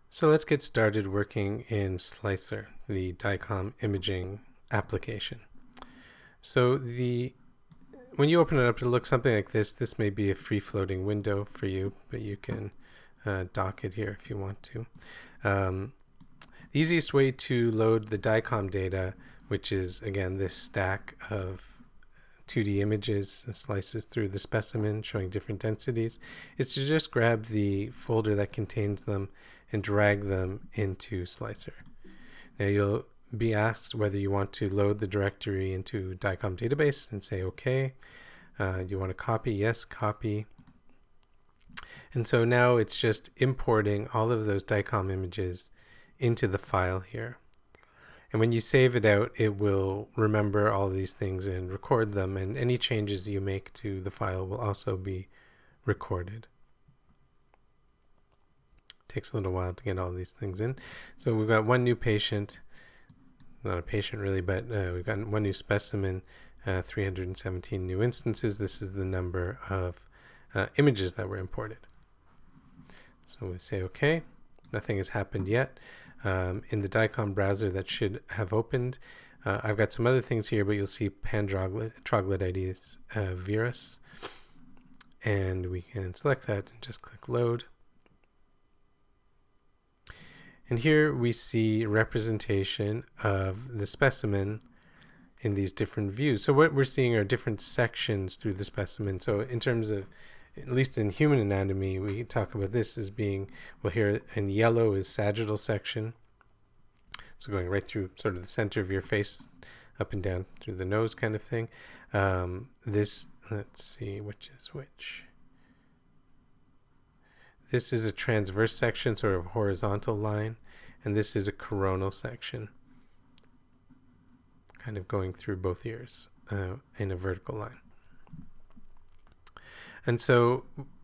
So let's get started working in Slicer, the DICOM imaging application. So when you open it up, it'll look something like this. This may be a free-floating window for you, but you can dock it here if you want to. The easiest way to load the DICOM data, which is, again, this stack of 2D images and slices through the specimen showing different densities, is to just grab the folder that contains them and drag them into Slicer. Now you'll be asked whether you want to load the directory into DICOM database and say OK. You want to copy? Yes, copy. And so now it's just importing all of those DICOM images into the file here. And when you save it out, it will remember all these things and record them, and any changes you make to the file will also be recorded. Takes a little while to get all these things in. So we've got one new patient, not a patient really, but we've got one new specimen, 317 new instances. This is the number of images that were imported. So we say OK. Nothing has happened yet. In the DICOM browser that should have opened, I've got some other things here, but you'll see pan-troglodytes virus, and we can select that and just click load. And here we see representation of the specimen in these different views. So what we're seeing are different sections through the specimen. So in terms of, at least in human anatomy, we talk about this as being, well, here in yellow is sagittal section. So going right through sort of the center of your face, up and down through the nose kind of thing. Let's see, which is which. This is a transverse section, sort of horizontal line, and this is a coronal section, kind of going through both ears in a vertical line. And so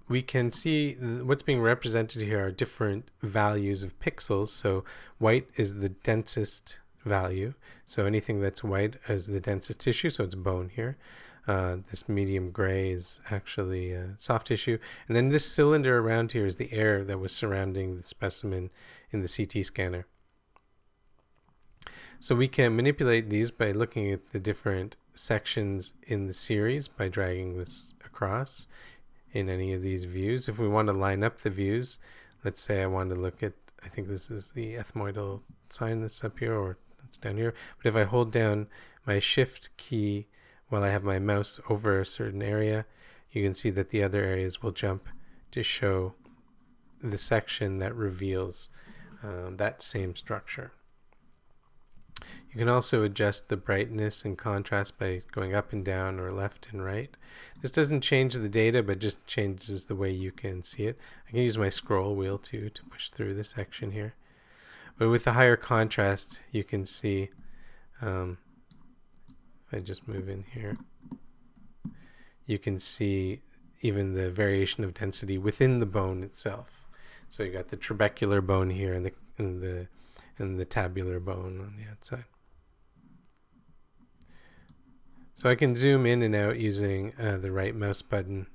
we can see what's being represented here are different values of pixels. So white is the densest value. So anything that's white is the densest tissue, so it's bone here. This medium gray is actually soft tissue. And then this cylinder around here is the air that was surrounding the specimen in the CT scanner. So we can manipulate these by looking at the different sections in the series by dragging this across in any of these views. If we want to line up the views, let's say I want to look at, I think this is the ethmoidal sign that's up here, or it's down here. But if I hold down my shift key while I have my mouse over a certain area, you can see that the other areas will jump to show the section that reveals that same structure. You can also adjust the brightness and contrast by going up and down or left and right. This doesn't change the data, but just changes the way you can see it. I can use my scroll wheel too to push through the section here. But with the higher contrast, you can see, if I just move in here, you can see even the variation of density within the bone itself. So you got the trabecular bone here and the tabular bone on the outside. So I can zoom in and out using the right mouse button.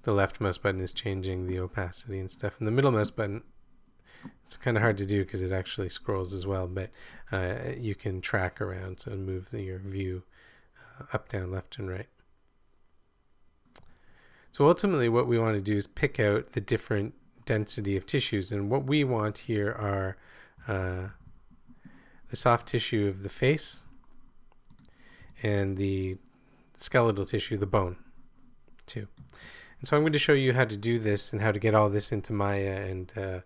The left mouse button is changing the opacity and stuff. And the middle mouse button, it's kind of hard to do because it actually scrolls as well, but you can track around, so move your view up, down, left, and right. So ultimately what we want to do is pick out the different density of tissues, and what we want here are the soft tissue of the face and the skeletal tissue, the bone, too. And so I'm going to show you how to do this and how to get all this into Maya and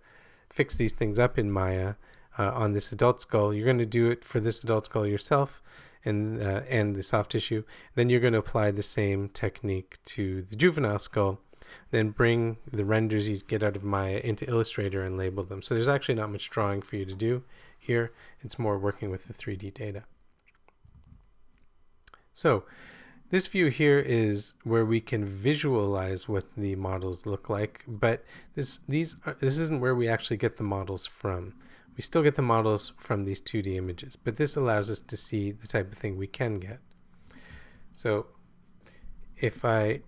fix these things up in Maya on this adult skull. You're going to do it for this adult skull yourself and the soft tissue. Then you're going to apply the same technique to the juvenile skull. Then bring the renders you get out of Maya into Illustrator and label them. So there's actually not much drawing for you to do here. It's more working with the 3D data. So this view here is where we can visualize what the models look like, but this isn't where we actually get the models from. We still get the models from these 2D images, but this allows us to see the type of thing we can get. So if I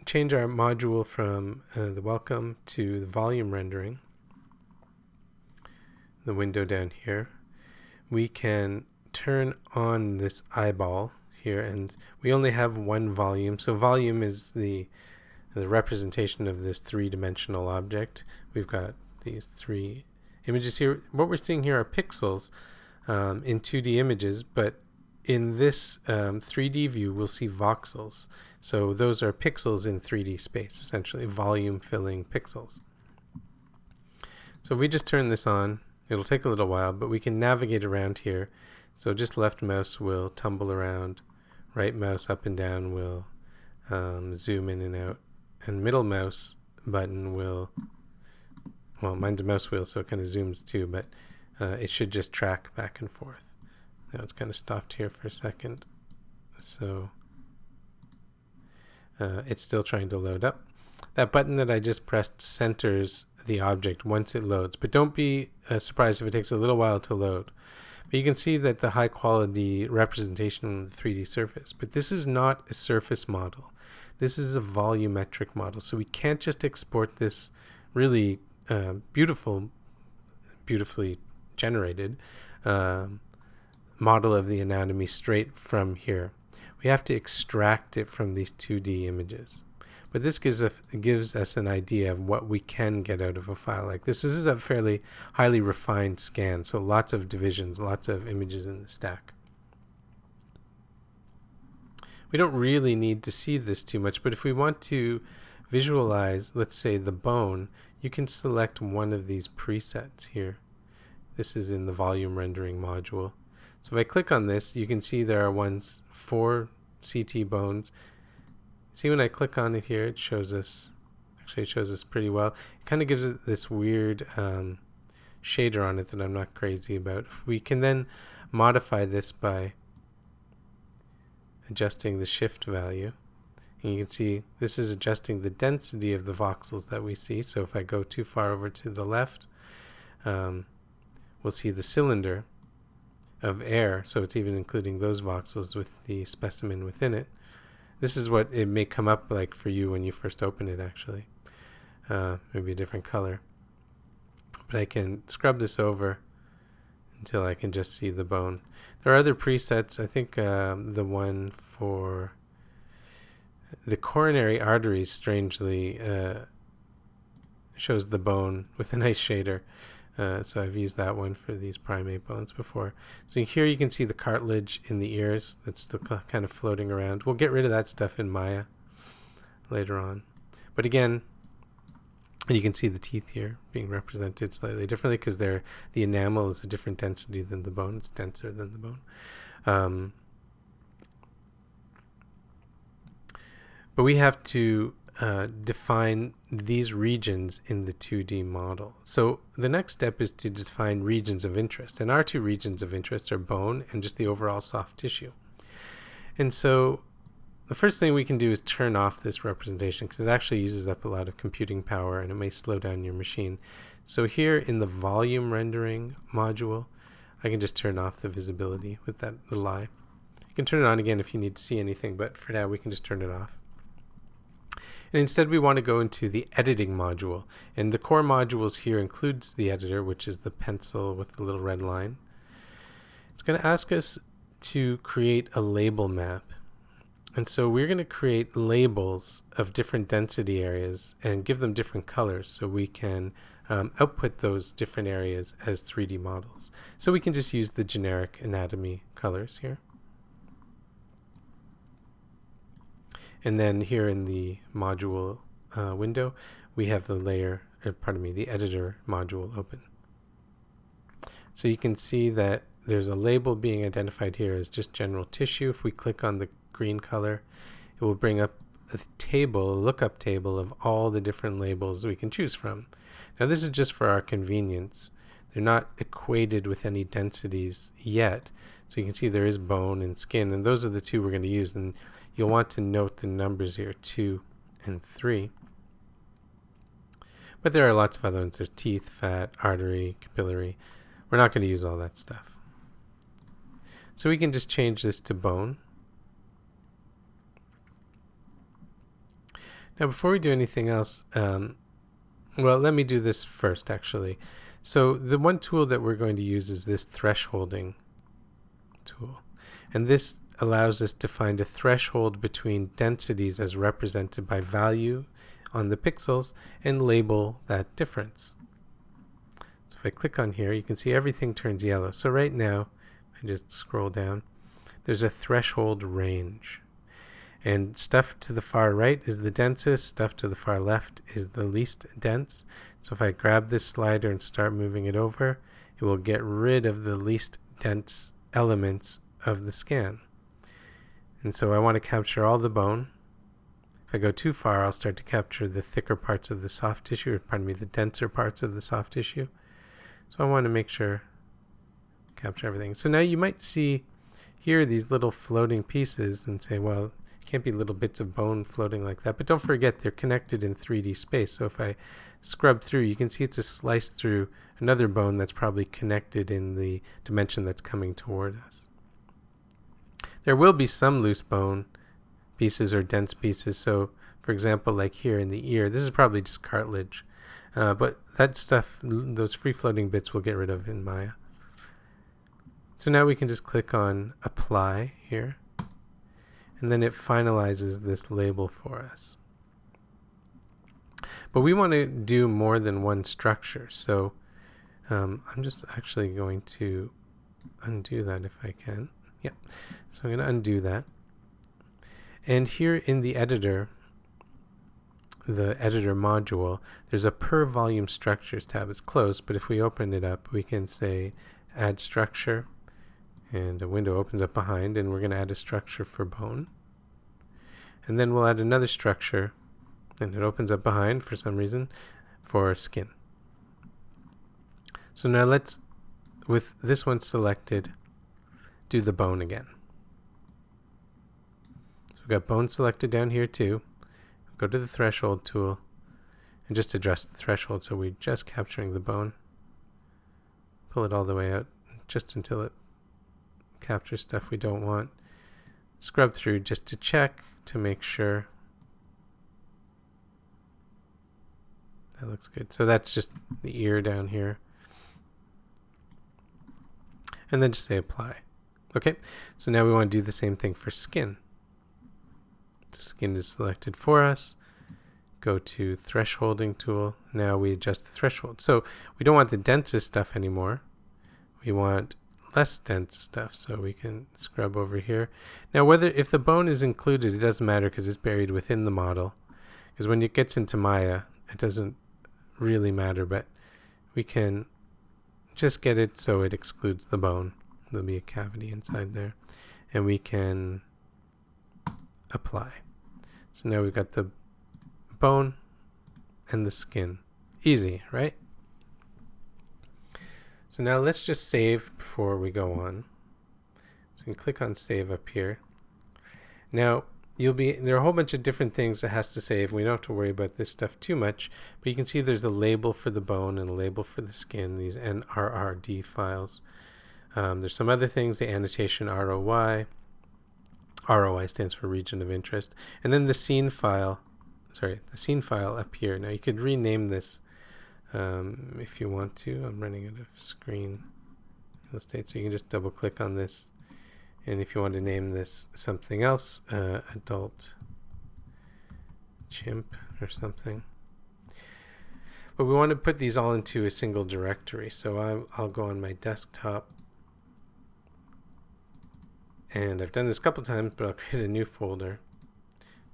change our module from the welcome to the volume rendering, the window down here, we can turn on this eyeball here, and we only have one volume. So volume is the representation of this three-dimensional object. We've got these three images here. What we're seeing here are pixels in 2D images, but in this 3D view, we'll see voxels. So those are pixels in 3D space, essentially volume-filling pixels. So if we just turn this on, it'll take a little while, but we can navigate around here. So just left mouse will tumble around, right mouse up and down will zoom in and out, and middle mouse button will, well, mine's a mouse wheel, so it kind of zooms too, but it should just track back and forth. Now it's kind of stopped here for a second, so it's still trying to load up. That button that I just pressed centers the object once it loads, but don't be surprised if it takes a little while to load. But you can see that the high quality representation of the 3D surface, but this is not a surface model. This is a volumetric model, so we can't just export this really beautifully generated model of the anatomy straight from here. We have to extract it from these 2D images. But this gives us an idea of what we can get out of a file like this. This is a fairly highly refined scan, so lots of divisions, lots of images in the stack. We don't really need to see this too much, but if we want to visualize, let's say, the bone, you can select one of these presets here. This is in the volume rendering module. So if I click on this, you can see there are 4 CT bones. See, when I click on it here, it shows us, actually it shows us pretty well. It kind of gives it this weird shader on it that I'm not crazy about. We can then modify this by adjusting the shift value. And you can see this is adjusting the density of the voxels that we see. So if I go too far over to the left, we'll see the cylinder of air. So it's even including those voxels with the specimen within it. This is what it may come up like for you when you first open it, actually. Maybe a different color. But I can scrub this over until I can just see the bone. There are other presets. I think the one for the coronary arteries, strangely, shows the bone with a nice shader. So I've used that one for these primate bones before. So here you can see the cartilage in the ears that's still kind of floating around. We'll get rid of that stuff in Maya later on. But again, you can see the teeth here being represented slightly differently because the enamel is a different density than the bone. It's denser than the bone. But we have to define these regions in the 2D model. So the next step is to define regions of interest. And our two regions of interest are bone and just the overall soft tissue. And so the first thing we can do is turn off this representation because it actually uses up a lot of computing power and it may slow down your machine. So here in the volume rendering module, I can just turn off the visibility with that little eye. You can turn it on again if you need to see anything, but for now we can just turn it off. And instead we want to go into the editing module. And the core modules here includes the editor, which is the pencil with the little red line. It's going to ask us to create a label map. And so we're going to create labels of different density areas and give them different colors so we can output those different areas as 3D models. So we can just use the generic anatomy colors here. And then here in the module window, we have the the editor module open. So you can see that there's a label being identified here as just general tissue. If we click on the green color, it will bring up a table, a lookup table of all the different labels we can choose from. Now this is just for our convenience. They're not equated with any densities yet. So you can see there is bone and skin, and those are the two we're going to use. And you'll want to note the numbers here, 2 and 3. But there are lots of other ones. There's teeth, fat, artery, capillary. We're not going to use all that stuff. So we can just change this to bone. Now, before we do anything else, well, let me do this first, actually. So the one tool that we're going to use is this thresholding tool. And this allows us to find a threshold between densities as represented by value on the pixels and label that difference. So if I click on here, you can see everything turns yellow. So right now, I just scroll down, there's a threshold range. And stuff to the far right is the densest, stuff to the far left is the least dense. So if I grab this slider and start moving it over, it will get rid of the least dense elements of the scan. And so I want to capture all the bone. If I go too far, I'll start to capture the thicker parts of the soft tissue, or pardon me, the denser parts of the soft tissue. So I want to make sure capture everything. So now you might see here these little floating pieces and say, well, can't be little bits of bone floating like that. But don't forget, they're connected in 3D space. So if I scrub through, you can see it's a slice through another bone that's probably connected in the dimension that's coming toward us. There will be some loose bone pieces or dense pieces. So for example, like here in the ear, this is probably just cartilage. But that stuff, those free-floating bits, we'll get rid of in Maya. So now we can just click on Apply here. And then it finalizes this label for us. But we want to do more than one structure. So I'm just actually going to undo that if I can. Yeah. So I'm going to undo that. And here in the editor module, there's a per volume structures tab. It's closed, but if we open it up, we can say add structure, and a window opens up behind, and we're going to add a structure for bone. And then we'll add another structure, and it opens up behind for some reason for skin. So now let's, with this one selected, do the bone again. So we've got bone selected down here too. Go to the threshold tool and just adjust the threshold so we're just capturing the bone. Pull it all the way out just until it captures stuff we don't want. Scrub through just to check to make sure. That looks good. So that's just the ear down here. And then just say apply. Okay, so now we want to do the same thing for skin. The skin is selected for us. Go to thresholding tool. Now we adjust the threshold. So we don't want the densest stuff anymore. We want less dense stuff, so we can scrub over here. Now if the bone is included, it doesn't matter because it's buried within the model. Because when it gets into Maya, it doesn't really matter, but we can just get it so it excludes the bone. There'll be a cavity inside there. And we can apply. So now we've got the bone and the skin. Easy, right? So now let's just save before we go on. So we can click on save up here. Now there are a whole bunch of different things that has to save. We don't have to worry about this stuff too much, but you can see there's a label for the bone and a label for the skin, these NRRD files. There's some other things, the annotation ROI. ROI stands for region of interest. And then the scene file, the scene file up here. Now you could rename this if you want to. I'm running out of screen real estate, so you can just double click on this. And if you want to name this something else, adult chimp or something. But we want to put these all into a single directory. So I'll go on my desktop. And I've done this a couple times, but I'll create a new folder.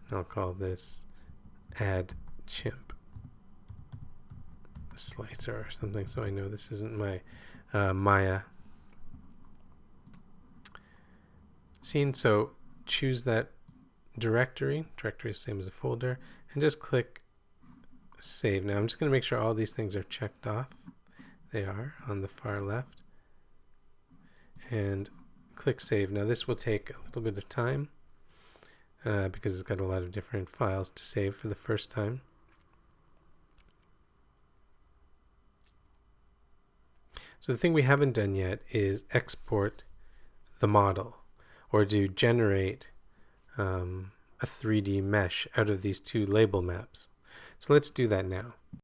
And I'll call this add chimp slicer or something, so I know this isn't my Maya scene. So choose that directory. Directory is the same as a folder. And just click save. Now I'm just going to make sure all these things are checked off. They are on the far left. And click save. Now this will take a little bit of time because it's got a lot of different files to save for the first time. So the thing we haven't done yet is export the model, or to generate a 3D mesh out of these two label maps. So let's do that now.